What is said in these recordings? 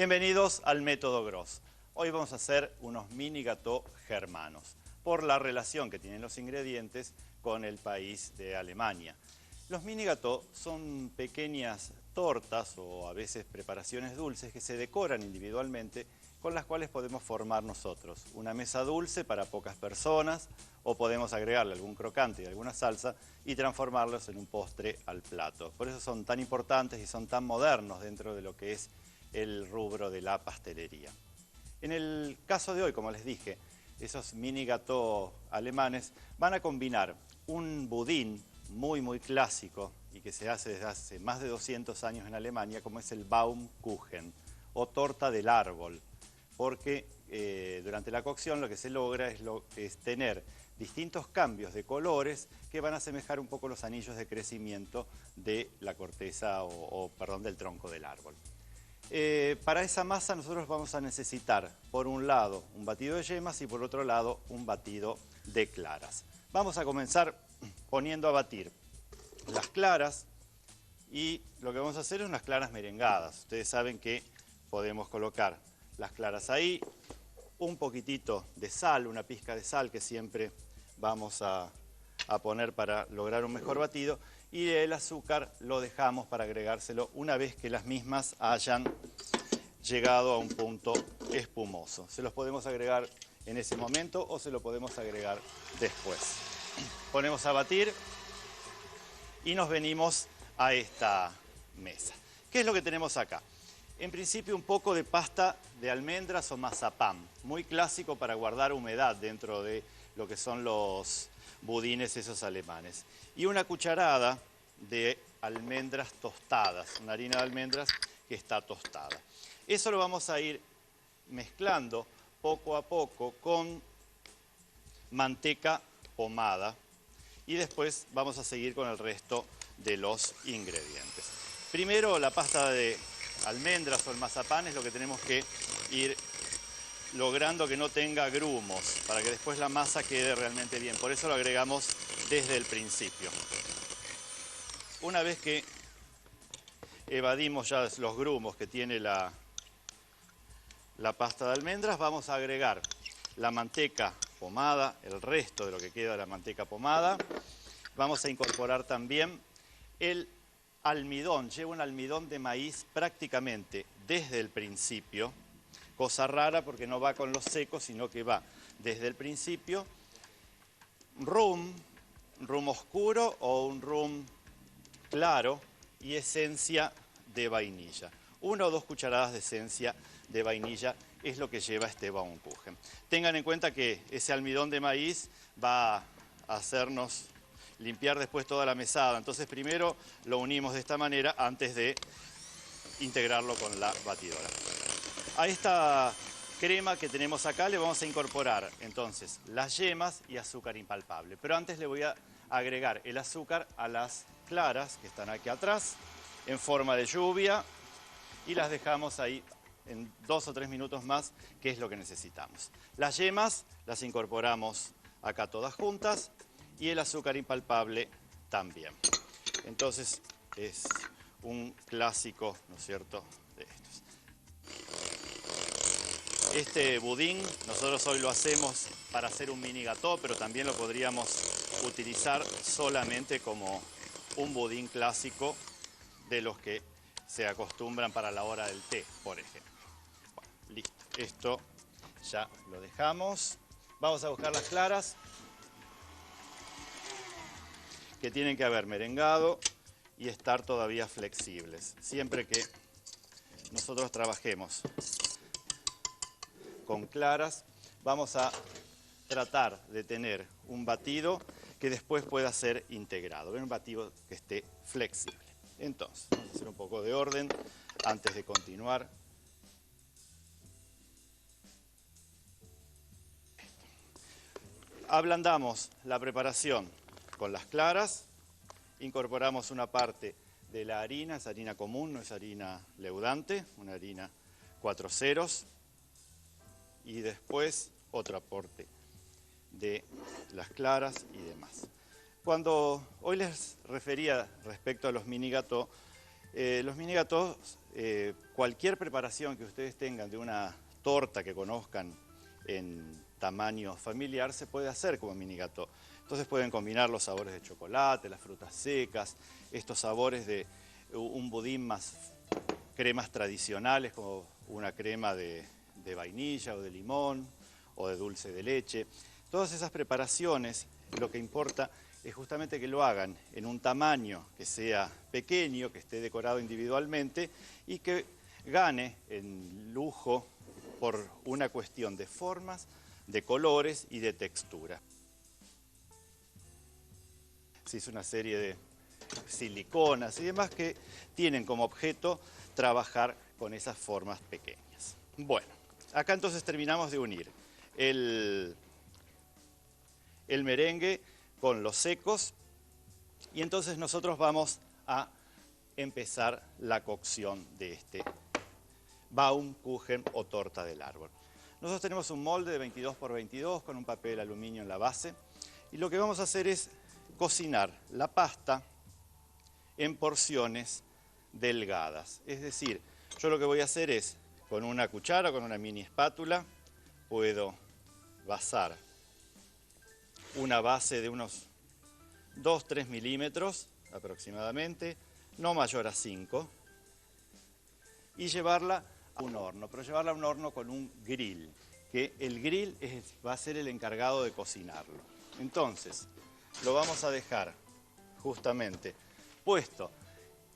Bienvenidos al método Gross. Hoy vamos a hacer unos mini gâteaux germanos, por la relación que tienen los ingredientes con el país de Alemania. Los mini gâteaux son pequeñas tortas o a veces preparaciones dulces que se decoran individualmente con las cuales podemos formar nosotros una mesa dulce para pocas personas o podemos agregarle algún crocante y alguna salsa y transformarlos en un postre al plato. Por eso son tan importantes y son tan modernos dentro de lo que es el rubro de la pastelería. En el caso de hoy, como les dije, esos mini gâteaux alemanes van a combinar un budín muy clásico y que se hace desde hace más de 200 años en Alemania, como es el Baumkuchen o torta del árbol, porque durante la cocción lo que se logra es tener distintos cambios de colores que van a asemejar un poco los anillos de crecimiento de la corteza perdón, del tronco del árbol. Para esa masa nosotros vamos a necesitar, por un lado, un batido de yemas y por otro lado, un batido de claras. Vamos a comenzar poniendo a batir las claras y lo que vamos a hacer es unas claras merengadas. Ustedes saben que podemos colocar las claras ahí, un poquitito de sal, una pizca de sal que siempre vamos a poner para lograr un mejor batido, y el azúcar lo dejamos para agregárselo una vez que las mismas hayan llegado a un punto espumoso. Se los podemos agregar en ese momento o se lo podemos agregar después. Ponemos a batir y nos venimos a esta mesa. ¿Qué es lo que tenemos acá? En principio un poco de pasta de almendras o mazapán, muy clásico para guardar humedad dentro de lo que son los budines esos alemanes. Y una cucharada de almendras tostadas, una harina de almendras que está tostada. Eso lo vamos a ir mezclando poco a poco con manteca pomada y después vamos a seguir con el resto de los ingredientes. Primero la pasta de almendras o el mazapán es lo que tenemos que ir logrando que no tenga grumos, para que después la masa quede realmente bien. Por eso lo agregamos desde el principio. Una vez que evadimos ya los grumos que tiene la pasta de almendras, vamos a agregar la manteca pomada, el resto de lo que queda de la manteca pomada. Vamos a incorporar también el almidón. Lleva un almidón de maíz prácticamente desde el principio. Cosa rara porque no va con los secos, sino que va desde el principio. Rum oscuro o un rum claro y esencia de vainilla. 1 o 2 cucharadas de esencia de vainilla es lo que lleva este Baumkuchen. Tengan en cuenta que ese almidón de maíz va a hacernos limpiar después toda la mesada. Entonces primero lo unimos de esta manera antes de integrarlo con la batidora. A esta crema que tenemos acá le vamos a incorporar entonces las yemas y azúcar impalpable. Pero antes le voy a agregar el azúcar a las claras que están aquí atrás en forma de lluvia y las dejamos ahí en 2 o 3 minutos más, que es lo que necesitamos. Las yemas las incorporamos acá todas juntas y el azúcar impalpable también. Entonces es un clásico, ¿no es cierto?, de estos. Este budín nosotros hoy lo hacemos para hacer un mini gâteau, pero también lo podríamos utilizar solamente como un budín clásico de los que se acostumbran para la hora del té, por ejemplo. Bueno, listo. Esto ya lo dejamos. Vamos a buscar las claras, que tienen que haber merengado y estar todavía flexibles. Siempre que nosotros trabajemos con claras, vamos a tratar de tener un batido que después pueda ser integrado, un batido que esté flexible. Entonces, vamos a hacer un poco de orden antes de continuar. Ablandamos la preparación con las claras, incorporamos una parte de la harina, es harina común, no es harina leudante, una harina 4 ceros, y después otro aporte de las claras y demás. Cuando hoy les refería respecto a los mini gâteaux, Los mini gâteaux, cualquier preparación que ustedes tengan de una torta que conozcan en tamaño familiar, se puede hacer como mini gâteau. Entonces pueden combinar los sabores de chocolate, las frutas secas, estos sabores de un budín más cremas tradicionales como una crema de vainilla o de limón o de dulce de leche. Todas esas preparaciones, lo que importa es justamente que lo hagan en un tamaño que sea pequeño, que esté decorado individualmente y que gane en lujo por una cuestión de formas, de colores y de textura. Se hizo una serie de siliconas y demás que tienen como objeto trabajar con esas formas pequeñas. Bueno, acá entonces terminamos de unir el merengue con los secos y entonces nosotros vamos a empezar la cocción de este Baumkuchen o torta del árbol. Nosotros tenemos un molde de 22 por 22 con un papel aluminio en la base y lo que vamos a hacer es cocinar la pasta en porciones delgadas. Es decir, yo lo que voy a hacer es, con una cuchara, con una mini espátula, puedo basar una base de unos 2-3 milímetros aproximadamente, no mayor a 5, y llevarla a un horno, pero llevarla a un horno con un grill, que el grill va a ser el encargado de cocinarlo. Entonces, lo vamos a dejar justamente puesto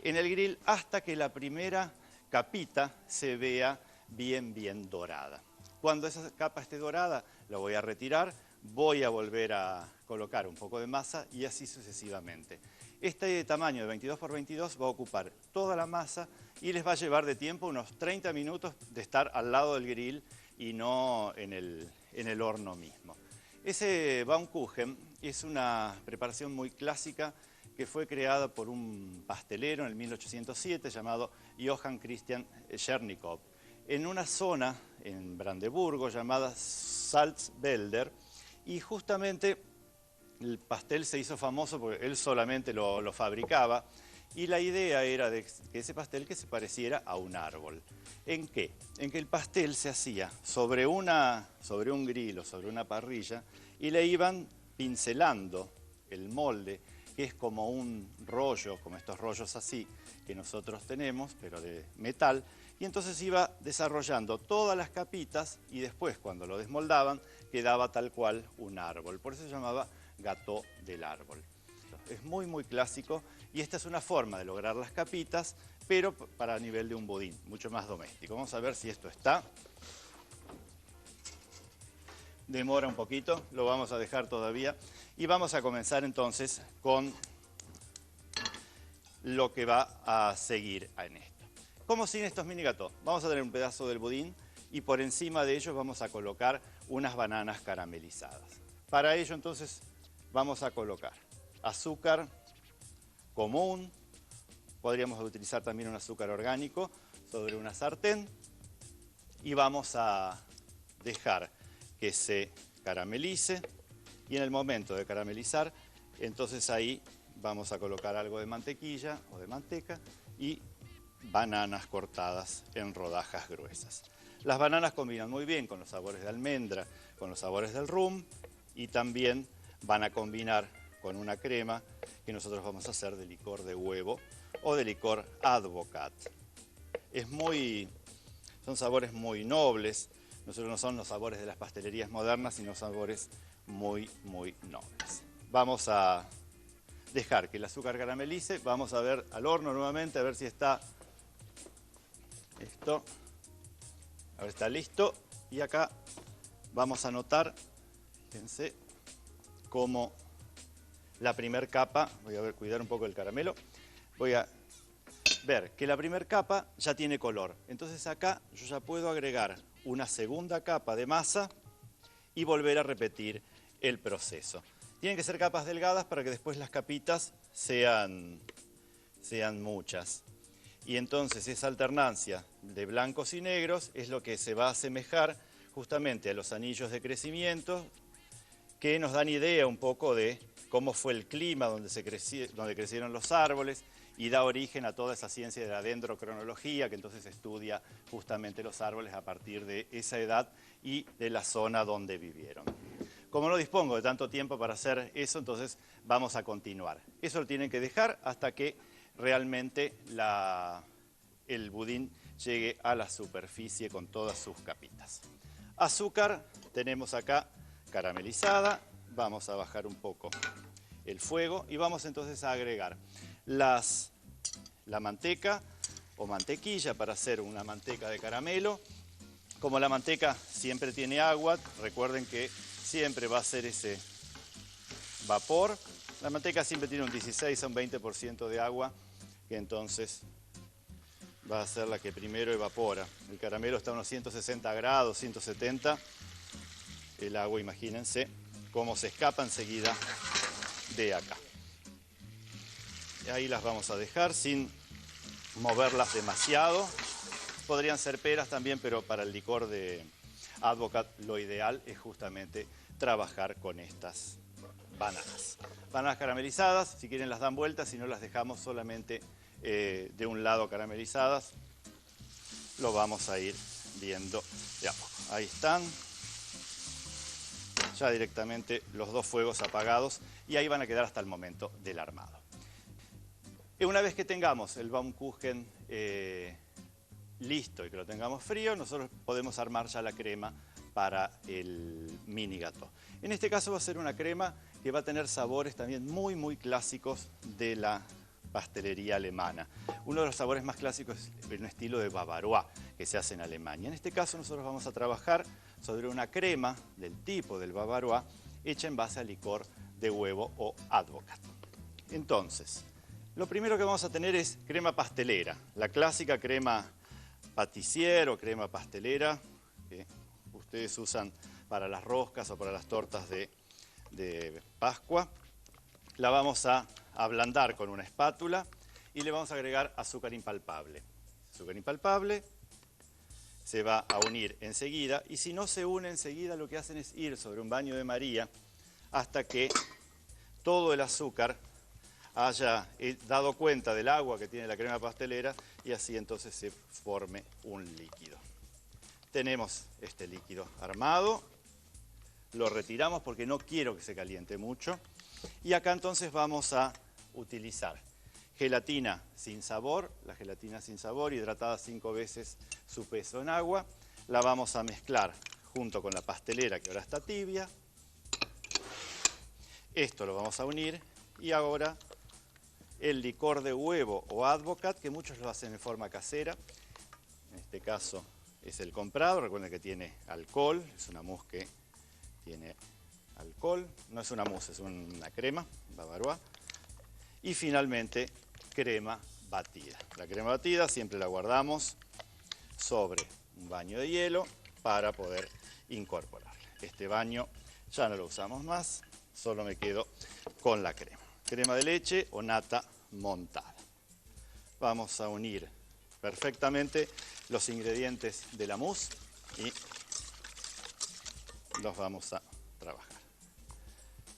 en el grill hasta que la primera capita se vea bien dorada. Cuando esa capa esté dorada, la voy a retirar, voy a volver a colocar un poco de masa y así sucesivamente. Este tamaño de 22 por 22 va a ocupar toda la masa y les va a llevar de tiempo unos 30 minutos de estar al lado del grill y no en el horno mismo. Ese Baumkuchen es una preparación muy clásica que fue creada por un pastelero en el 1807 llamado Johann Christian Chernikov, en una zona en Brandeburgo llamada Salzwedel, y justamente el pastel se hizo famoso porque él solamente lo fabricaba y la idea era de que ese pastel que se pareciera a un árbol. ¿En qué? En que el pastel se hacía sobre un grill o sobre una parrilla y le iban pincelando el molde, que es como un rollo, como estos rollos así que nosotros tenemos, pero de metal, y entonces iba desarrollando todas las capitas y después cuando lo desmoldaban quedaba tal cual un árbol. Por eso se llamaba gâteau del árbol. Es muy clásico y esta es una forma de lograr las capitas, pero para nivel de un budín, mucho más doméstico. Vamos a ver si esto está. Demora un poquito, lo vamos a dejar todavía y vamos a comenzar entonces con lo que va a seguir en esto. ¿Cómo siguen estos mini gâteaux? Vamos a tener un pedazo del budín y por encima de ellos vamos a colocar unas bananas caramelizadas. Para ello entonces vamos a colocar azúcar común, podríamos utilizar también un azúcar orgánico sobre una sartén y vamos a dejar que se caramelice y en el momento de caramelizar, entonces ahí vamos a colocar algo de mantequilla o de manteca y bananas cortadas en rodajas gruesas. Las bananas combinan muy bien con los sabores de almendra, con los sabores del rum y también van a combinar con una crema que nosotros vamos a hacer de licor de huevo o de licor Advocat. Son sabores muy nobles. Nosotros no son los sabores de las pastelerías modernas, sino sabores muy nobles. Vamos a dejar que el azúcar caramelice. Vamos a ver al horno nuevamente, a ver si está esto. A ver, está listo. Y acá vamos a notar, fíjense, cómo la primera capa, voy a cuidar un poco el caramelo, voy a ver que la primera capa ya tiene color. Entonces acá yo ya puedo agregar una segunda capa de masa y volver a repetir el proceso. Tienen que ser capas delgadas para que después las capitas sean muchas. Y entonces esa alternancia de blancos y negros es lo que se va a asemejar justamente a los anillos de crecimiento que nos dan idea un poco de cómo fue el clima donde crecieron los árboles y da origen a toda esa ciencia de la dendrocronología, que entonces estudia justamente los árboles a partir de esa edad y de la zona donde vivieron. Como no dispongo de tanto tiempo para hacer eso, entonces vamos a continuar. Eso lo tienen que dejar hasta que realmente el budín llegue a la superficie con todas sus capitas. Azúcar tenemos acá caramelizada, vamos a bajar un poco el fuego y vamos entonces a agregar la manteca o mantequilla para hacer una manteca de caramelo. Como la manteca siempre tiene agua, recuerden que siempre va a ser ese vapor. La manteca siempre tiene un 16 a un 20% de agua, que entonces va a ser la que primero evapora. El caramelo está a unos 160 grados, 170. El agua, imagínense cómo se escapa enseguida de acá. Y ahí las vamos a dejar sin moverlas demasiado. Podrían ser peras también, pero para el licor de Advocat lo ideal es justamente trabajar con estas bananas. Bananas caramelizadas, si quieren las dan vueltas, si no las dejamos solamente de un lado caramelizadas. Lo vamos a ir viendo de a poco. Ahí están. Ya directamente los dos fuegos apagados y ahí van a quedar hasta el momento del armado. Y una vez que tengamos el Baumkuchen listo y que lo tengamos frío, nosotros podemos armar ya la crema para el mini gâteau. En este caso va a ser una crema que va a tener sabores también muy, muy clásicos de la pastelería alemana. Uno de los sabores más clásicos es un estilo de Bavarois que se hace en Alemania. En este caso nosotros vamos a trabajar sobre una crema del tipo del Bavarois hecha en base a licor de huevo o Advocat. Entonces, lo primero que vamos a tener es crema pastelera, la clásica crema patissier o crema pastelera que ustedes usan para las roscas o para las tortas de Pascua. La vamos a ablandar con una espátula y le vamos a agregar azúcar impalpable. Azúcar impalpable se va a unir enseguida y si no se une enseguida lo que hacen es ir sobre un baño de María hasta que todo el azúcar haya dado cuenta del agua que tiene la crema pastelera y así entonces se forme un líquido. Tenemos este líquido armado, lo retiramos porque no quiero que se caliente mucho y acá entonces vamos a utilizar gelatina sin sabor, la gelatina sin sabor hidratada 5 veces su peso en agua, la vamos a mezclar junto con la pastelera que ahora está tibia, esto lo vamos a unir y ahora el licor de huevo o Advocat, que muchos lo hacen en forma casera, en este caso es el comprado, recuerden que tiene alcohol, es una mousse que tiene alcohol, no es una mousse, es una crema, Bavarois, y finalmente crema batida. La crema batida siempre la guardamos sobre un baño de hielo para poder incorporarla. Este baño ya no lo usamos más, solo me quedo con la crema. Crema de leche o nata montada. Vamos a unir perfectamente los ingredientes de la mousse y los vamos a trabajar.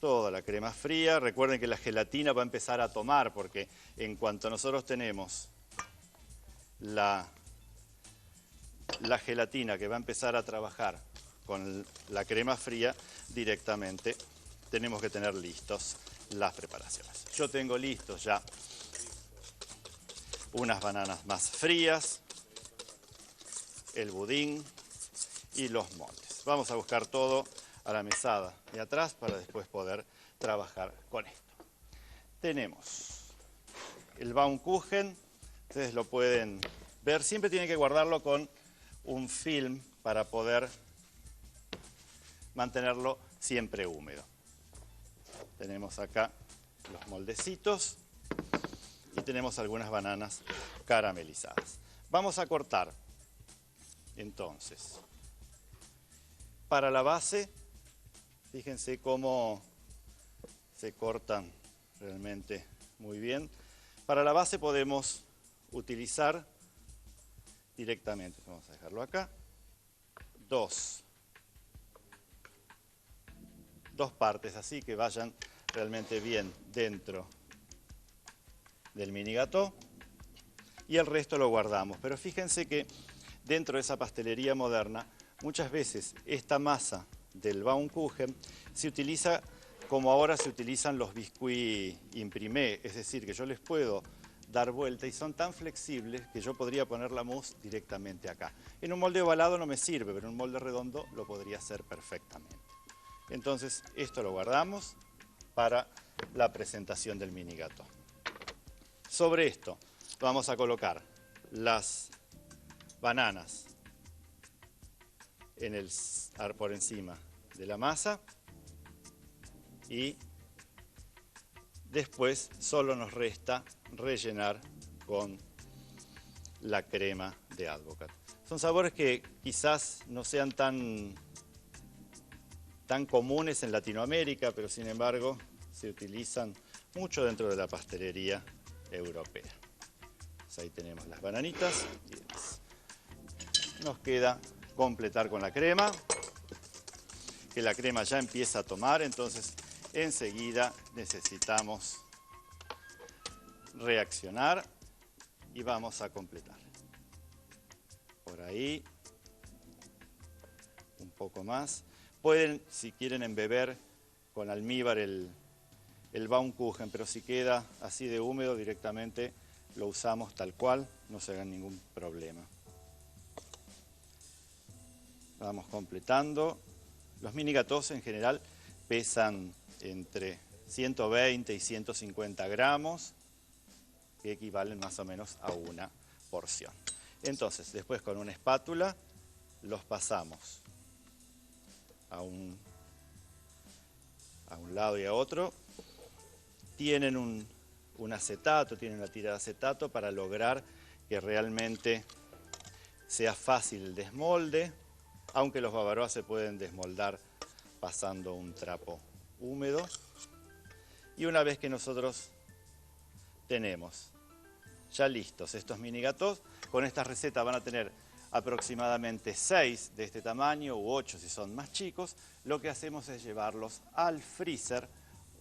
Toda la crema fría, recuerden que la gelatina va a empezar a tomar porque en cuanto nosotros tenemos la gelatina que va a empezar a trabajar con la crema fría, directamente tenemos que tener listos las preparaciones. Yo tengo listos ya unas bananas más frías, el budín y los moldes. Vamos a buscar todo a la mesada de atrás para después poder trabajar con esto. Tenemos el Baumkuchen, ustedes lo pueden ver, siempre tienen que guardarlo con un film para poder mantenerlo siempre húmedo. Tenemos acá los moldecitos y tenemos algunas bananas caramelizadas. Vamos a cortar, entonces, para la base, fíjense cómo se cortan realmente muy bien. Para la base podemos utilizar directamente, vamos a dejarlo acá, dos partes así que vayan realmente bien dentro del mini gâteau y el resto lo guardamos. Pero fíjense que dentro de esa pastelería moderna, muchas veces esta masa del Baumkuchen se utiliza como ahora se utilizan los biscuits imprimés, es decir, que yo les puedo dar vuelta y son tan flexibles que yo podría poner la mousse directamente acá. En un molde ovalado no me sirve, pero en un molde redondo lo podría hacer perfectamente. Entonces esto lo guardamos para la presentación del mini gâteau. Sobre esto vamos a colocar las bananas por encima de la masa y después solo nos resta rellenar con la crema de Advocat. Son sabores que quizás no sean tan comunes en Latinoamérica, pero sin embargo se utilizan mucho dentro de la pastelería europea. Pues ahí tenemos las bananitas y nos queda completar con la crema, que la crema ya empieza a tomar, entonces enseguida necesitamos reaccionar y vamos a completar. Por ahí, un poco más. Pueden, si quieren, embeber con almíbar el Baumkuchen, pero si queda así de húmedo directamente lo usamos tal cual, no se hagan ningún problema. Vamos completando. Los mini gâteaux en general pesan entre 120 y 150 gramos, que equivalen más o menos a una porción. Entonces, después con una espátula los pasamos a un lado y a otro. Tienen un acetato, tienen una tira de acetato para lograr que realmente sea fácil el desmolde, aunque los bavarois se pueden desmoldar pasando un trapo húmedo. Y una vez que nosotros tenemos ya listos estos mini gâteaux, con esta receta van a tener aproximadamente 6 de este tamaño u 8 si son más chicos. Lo que hacemos es llevarlos al freezer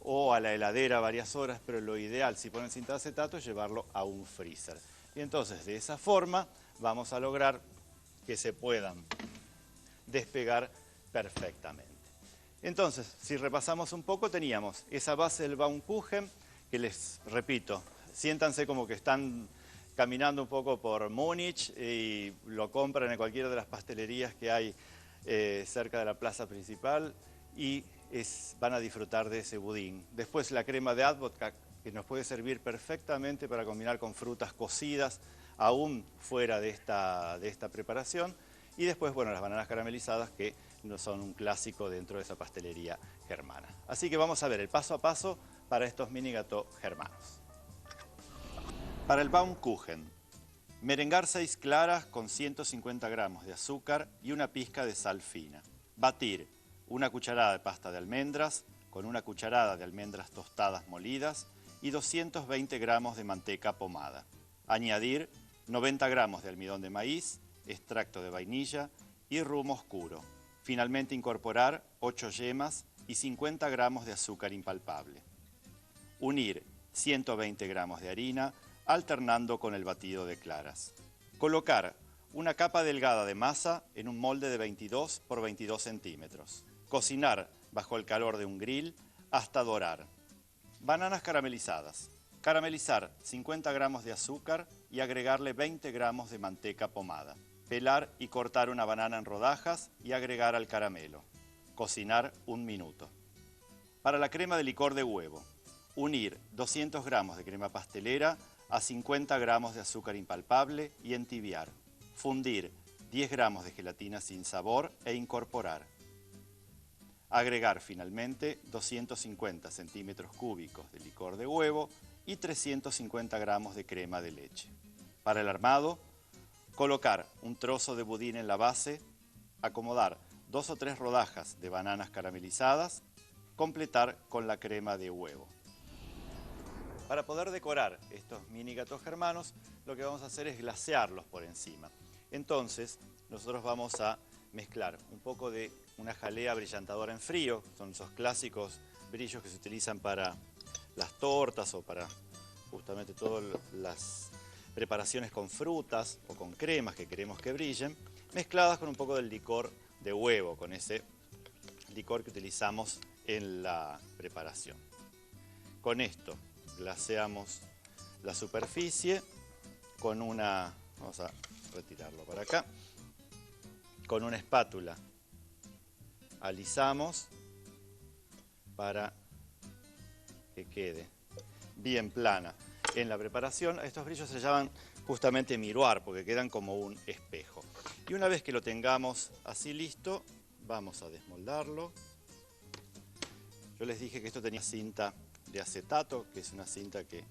o a la heladera varias horas, pero lo ideal si ponen cinta de acetato es llevarlo a un freezer. Y entonces de esa forma vamos a lograr que se puedan despegar perfectamente. Entonces, si repasamos un poco, teníamos esa base del Baumkuchen, que les repito, siéntanse como que están caminando un poco por Múnich y lo compran en cualquiera de las pastelerías que hay cerca de la plaza principal y van a disfrutar de ese budín. Después la crema de Advocat, que nos puede servir perfectamente para combinar con frutas cocidas, aún fuera de esta preparación. Y después, bueno, las bananas caramelizadas, que no son un clásico dentro de esa pastelería germana. Así que vamos a ver el paso a paso para estos mini gâteaux germanos. Para el Baumkuchen, merengar 6 claras con 150 gramos de azúcar y una pizca de sal fina. Batir una cucharada de pasta de almendras con una cucharada de almendras tostadas molidas y 220 gramos de manteca pomada. Añadir 90 gramos de almidón de maíz, extracto de vainilla y rum oscuro. Finalmente incorporar 8 yemas y 50 gramos de azúcar impalpable. Unir 120 gramos de harina alternando con el batido de claras. Colocar una capa delgada de masa en un molde de 22 por 22 centímetros. Cocinar bajo el calor de un grill hasta dorar. Bananas caramelizadas. Caramelizar 50 gramos de azúcar y agregarle 20 gramos de manteca pomada. Pelar y cortar una banana en rodajas y agregar al caramelo. Cocinar 1 minuto. Para la crema de licor de huevo, unir 200 gramos de crema pastelera a 50 gramos de azúcar impalpable y entibiar. Fundir 10 gramos de gelatina sin sabor e incorporar. Agregar finalmente 250 centímetros cúbicos de licor de huevo y 350 gramos de crema de leche. Para el armado, colocar un trozo de budín en la base, acomodar 2 o 3 rodajas de bananas caramelizadas, completar con la crema de huevo. Para poder decorar estos mini gâteaux germanos, lo que vamos a hacer es glasearlos por encima. Entonces, nosotros vamos a mezclar un poco de una jalea brillantadora en frío, son esos clásicos brillos que se utilizan para las tortas o para justamente todas las preparaciones con frutas o con cremas que queremos que brillen, mezcladas con un poco del licor de huevo, con ese licor que utilizamos en la preparación. Con esto glaseamos la superficie con una, vamos a retirarlo para acá, con una espátula alisamos para que quede bien plana. En la preparación estos brillos se llaman justamente miroir porque quedan como un espejo. Y una vez que lo tengamos así listo, vamos a desmoldarlo. Yo les dije que esto tenía cinta de acetato, que es una cinta que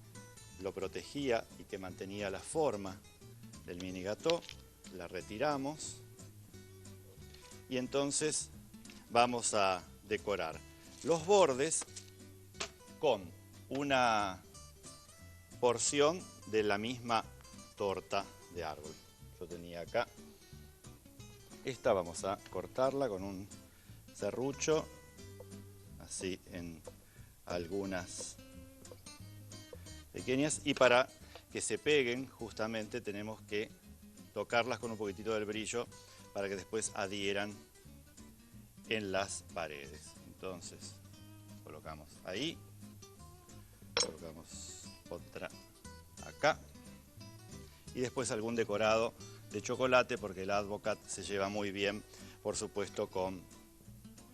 lo protegía y que mantenía la forma del mini gâteau. La retiramos y entonces vamos a decorar los bordes con una porción de la misma torta de árbol. Yo tenía acá. Esta vamos a cortarla con un serrucho, así en algunas pequeñas. Y para que se peguen, justamente tenemos que tocarlas con un poquitito del brillo para que después adhieran en las paredes. Entonces, colocamos ahí, colocamos otra acá y después algún decorado de chocolate porque el Advocat se lleva muy bien, por supuesto, con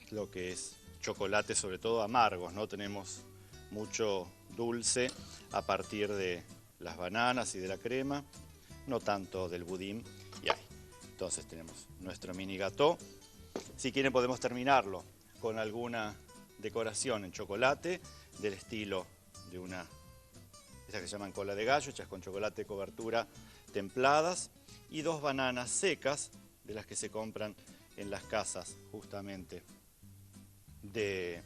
lo que es chocolate, sobre todo amargos, ¿no? Tenemos mucho dulce a partir de las bananas y de la crema, no tanto del budín y ahí. Entonces tenemos nuestro mini gâteau. Si quieren podemos terminarlo con alguna decoración en chocolate del estilo de estas que se llaman cola de gallo, hechas con chocolate de cobertura templadas, y 2 bananas secas de las que se compran en las casas justamente de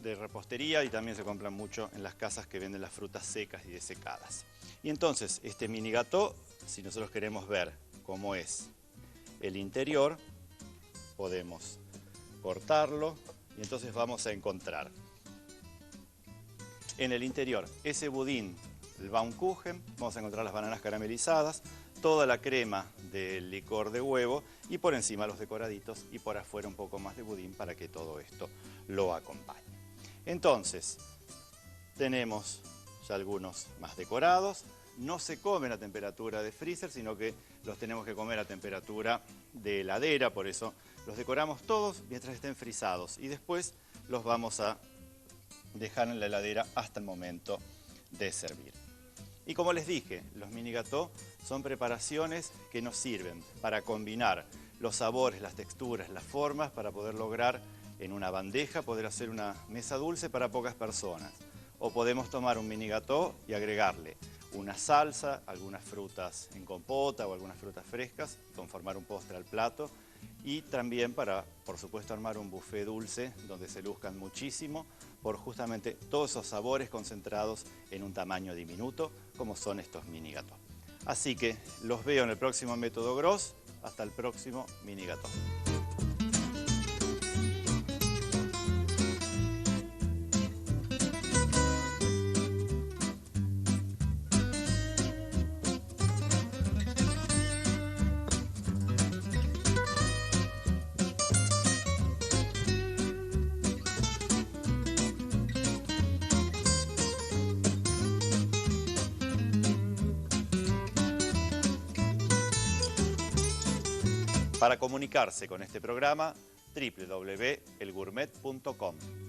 repostería, y también se compran mucho en las casas que venden las frutas secas y desecadas. Y entonces este mini gâteau, si nosotros queremos ver cómo es el interior, podemos cortarlo y entonces vamos a encontrar en el interior ese budín, el Baumkuchen, vamos a encontrar las bananas caramelizadas, toda la crema del licor de huevo y por encima los decoraditos y por afuera un poco más de budín para que todo esto lo acompañe. Entonces, tenemos ya algunos más decorados. No se comen a temperatura de freezer, sino que los tenemos que comer a temperatura de heladera, por eso los decoramos todos mientras estén frisados y después los vamos a dejar en la heladera hasta el momento de servir. Y como les dije, los mini gâteaux son preparaciones que nos sirven para combinar los sabores, las texturas, las formas, para poder lograr en una bandeja poder hacer una mesa dulce para pocas personas. O podemos tomar un mini gâteau y agregarle una salsa, algunas frutas en compota o algunas frutas frescas, conformar un postre al plato. Y también para, por supuesto, armar un buffet dulce donde se luzcan muchísimo por justamente todos esos sabores concentrados en un tamaño diminuto como son estos mini gâteaux. Así que los veo en el próximo método Gros. Hasta el próximo mini gâteau. Para comunicarse con este programa, www.elgourmet.com.